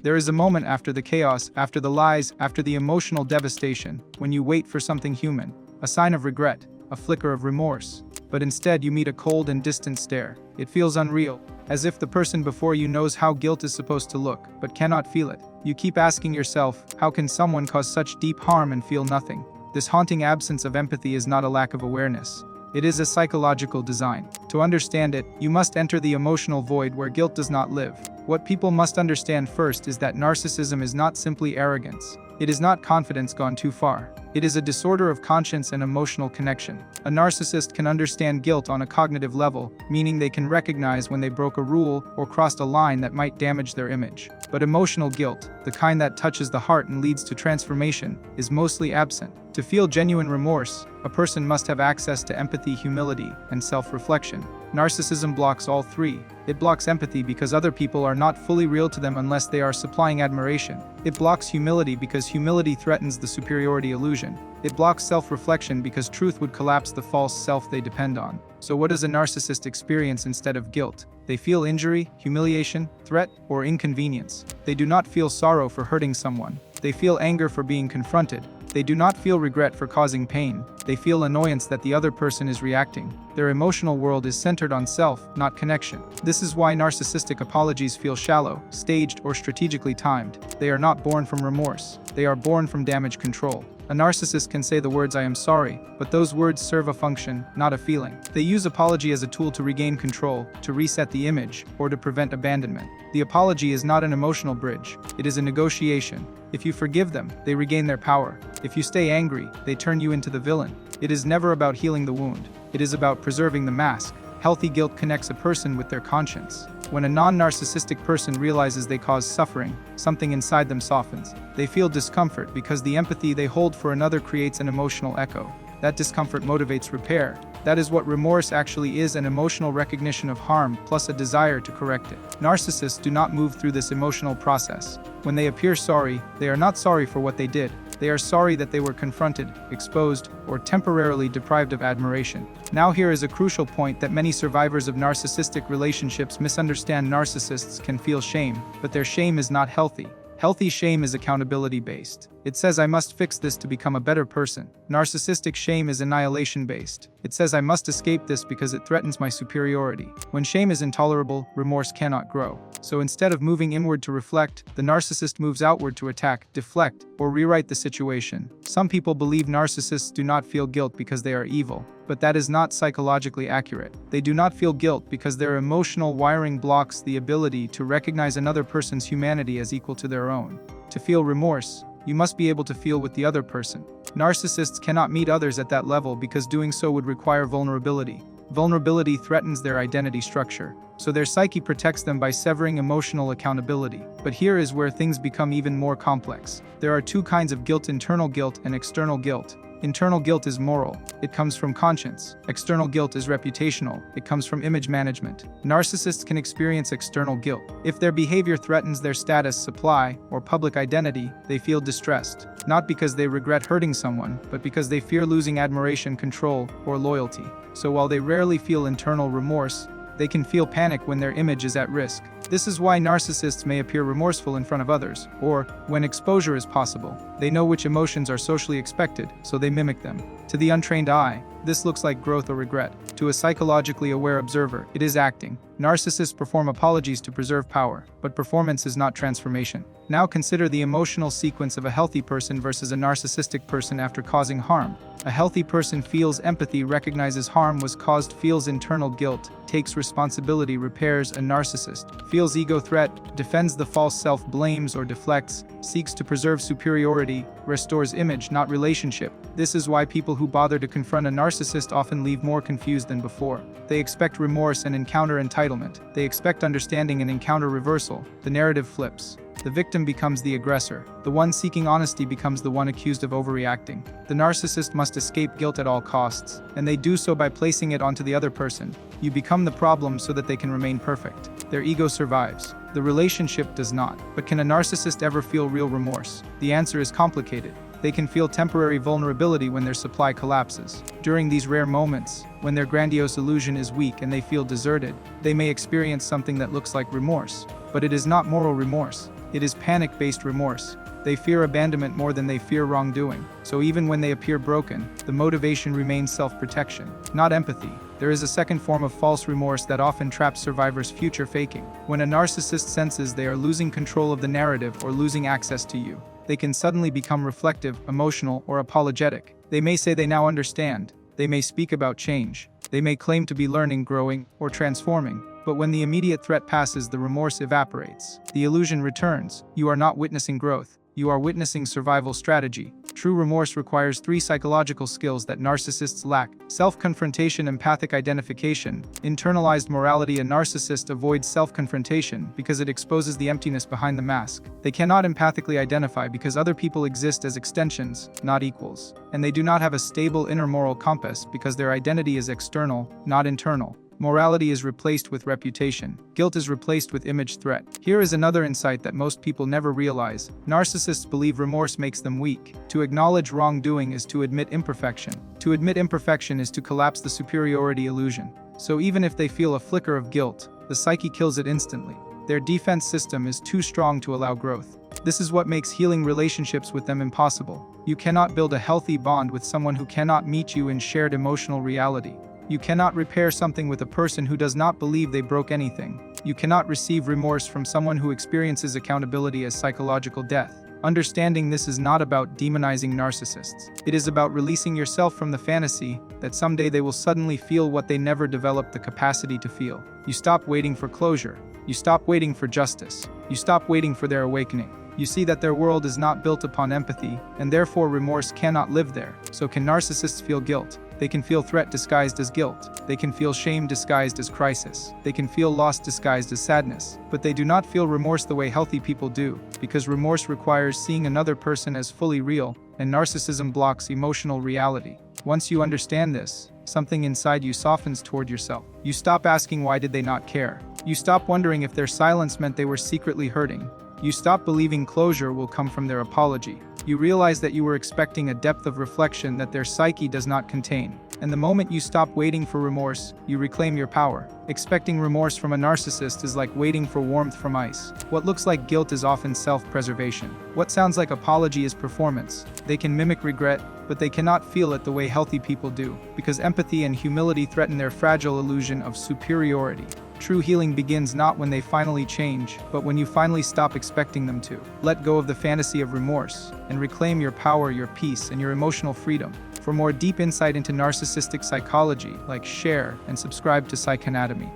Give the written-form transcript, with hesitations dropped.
There is a moment after the chaos, after the lies, after the emotional devastation, when you wait for something human, a sign of regret, a flicker of remorse. But instead you meet a cold and distant stare. It feels unreal, as if the person before you knows how guilt is supposed to look, but cannot feel it. You keep asking yourself, how can someone cause such deep harm and feel nothing? This haunting absence of empathy is not a lack of awareness. It is a psychological design. To understand it, you must enter the emotional void where guilt does not live. What people must understand first is that narcissism is not simply arrogance. It is not confidence gone too far. It is a disorder of conscience and emotional connection. A narcissist can understand guilt on a cognitive level, meaning they can recognize when they broke a rule or crossed a line that might damage their image. But emotional guilt, the kind that touches the heart and leads to transformation, is mostly absent. To feel genuine remorse, a person must have access to empathy, humility, and self-reflection. Narcissism blocks all three. It blocks empathy because other people are not fully real to them unless they are supplying admiration. It blocks humility because humility threatens the superiority illusion. It blocks self-reflection because truth would collapse the false self they depend on. So what does a narcissist experience instead of guilt? They feel injury, humiliation, threat, or inconvenience. They do not feel sorrow for hurting someone. They feel anger for being confronted. They do not feel regret for causing pain. They feel annoyance that the other person is reacting. Their emotional world is centered on self, not connection. This is why narcissistic apologies feel shallow, staged, or strategically timed. They are not born from remorse. They are born from damage control. A narcissist can say the words "I am sorry," but those words serve a function, not a feeling. They use apology as a tool to regain control, to reset the image, or to prevent abandonment. The apology is not an emotional bridge. It is a negotiation. If you forgive them, they regain their power. If you stay angry, they turn you into the villain. It is never about healing the wound. It is about preserving the mask. Healthy guilt connects a person with their conscience. When a non-narcissistic person realizes they cause suffering, something inside them softens. They feel discomfort because the empathy they hold for another creates an emotional echo. That discomfort motivates repair. That is what remorse actually is, an emotional recognition of harm plus a desire to correct it. Narcissists do not move through this emotional process. When they appear sorry, they are not sorry for what they did. They are sorry that they were confronted, exposed, or temporarily deprived of admiration. Now here is a crucial point that many survivors of narcissistic relationships misunderstand. Narcissists can feel shame, but their shame is not healthy. Healthy shame is accountability-based. It says I must fix this to become a better person. Narcissistic shame is annihilation-based. It says I must escape this because it threatens my superiority. When shame is intolerable, remorse cannot grow. So instead of moving inward to reflect, the narcissist moves outward to attack, deflect, or rewrite the situation. Some people believe narcissists do not feel guilt because they are evil, but that is not psychologically accurate. They do not feel guilt because their emotional wiring blocks the ability to recognize another person's humanity as equal to their own. To feel remorse, you must be able to feel with the other person. Narcissists cannot meet others at that level because doing so would require vulnerability. Vulnerability threatens their identity structure, so their psyche protects them by severing emotional accountability. But here is where things become even more complex. There are two kinds of guilt: internal guilt and external guilt. Internal guilt is moral. It comes from conscience. External guilt is reputational. It comes from image management. Narcissists can experience external guilt. If their behavior threatens their status, supply, or public identity, they feel distressed. Not because they regret hurting someone, but because they fear losing admiration, control, or loyalty. So while they rarely feel internal remorse, they can feel panic when their image is at risk. This is why narcissists may appear remorseful in front of others, or, when exposure is possible, they know which emotions are socially expected, so they mimic them. To the untrained eye, this looks like growth or regret. To a psychologically aware observer, it is acting. Narcissists perform apologies to preserve power, but performance is not transformation. Now consider the emotional sequence of a healthy person versus a narcissistic person after causing harm. A healthy person feels empathy, recognizes harm was caused, feels internal guilt, takes responsibility, repairs. A narcissist feels ego threat, defends the false self, blames or deflects, seeks to preserve superiority, restores image, not relationship. This is why people who bother to confront a narcissist often leave more confused than before. They expect remorse and encounter entitlement. They expect understanding and encounter reversal. The narrative flips. The victim becomes the aggressor. The one seeking honesty becomes the one accused of overreacting. The narcissist must escape guilt at all costs, and they do so by placing it onto the other person. You become the problem so that they can remain perfect. Their ego survives. The relationship does not. But can a narcissist ever feel real remorse? The answer is complicated. They can feel temporary vulnerability when their supply collapses. During these rare moments, when their grandiose illusion is weak and they feel deserted, they may experience something that looks like remorse. But it is not moral remorse. It is panic-based remorse. They fear abandonment more than they fear wrongdoing. So even when they appear broken, the motivation remains self-protection, not empathy. There is a second form of false remorse that often traps survivors future faking. When a narcissist senses they are losing control of the narrative or losing access to you, they can suddenly become reflective, emotional, or apologetic. They may say they now understand. They may speak about change. They may claim to be learning, growing, or transforming. But when the immediate threat passes, the remorse evaporates. The illusion returns. You are not witnessing growth. You are witnessing survival strategy. True remorse requires 3 psychological skills that narcissists lack: self-confrontation, empathic identification, internalized morality. A narcissist avoids self-confrontation because it exposes the emptiness behind the mask. They cannot empathically identify because other people exist as extensions, not equals. And they do not have a stable inner moral compass because their identity is external, not internal. Morality is replaced with reputation. Guilt is replaced with image threat. Here is another insight that most people never realize. Narcissists believe remorse makes them weak. To acknowledge wrongdoing is to admit imperfection. To admit imperfection is to collapse the superiority illusion. So even if they feel a flicker of guilt, the psyche kills it instantly. Their defense system is too strong to allow growth. This is what makes healing relationships with them impossible. You cannot build a healthy bond with someone who cannot meet you in shared emotional reality. You cannot repair something with a person who does not believe they broke anything. You cannot receive remorse from someone who experiences accountability as psychological death. Understanding this is not about demonizing narcissists. It is about releasing yourself from the fantasy that someday they will suddenly feel what they never developed the capacity to feel. You stop waiting for closure. You stop waiting for justice. You stop waiting for their awakening. You see that their world is not built upon empathy, and therefore remorse cannot live there. So can narcissists feel guilt? They can feel threat disguised as guilt. They can feel shame disguised as crisis. They can feel loss disguised as sadness. But they do not feel remorse the way healthy people do, because remorse requires seeing another person as fully real, and narcissism blocks emotional reality. Once you understand this, something inside you softens toward yourself. You stop asking why did they not care. You stop wondering if their silence meant they were secretly hurting. You stop believing closure will come from their apology. You realize that you were expecting a depth of reflection that their psyche does not contain. And the moment you stop waiting for remorse, you reclaim your power. Expecting remorse from a narcissist is like waiting for warmth from ice. What looks like guilt is often self-preservation. What sounds like apology is performance. They can mimic regret, but they cannot feel it the way healthy people do, because empathy and humility threaten their fragile illusion of superiority. True healing begins not when they finally change, but when you finally stop expecting them to. Let go of the fantasy of remorse, and reclaim your power, your peace, and your emotional freedom. For more deep insight into narcissistic psychology, share and subscribe to Psychanatomy.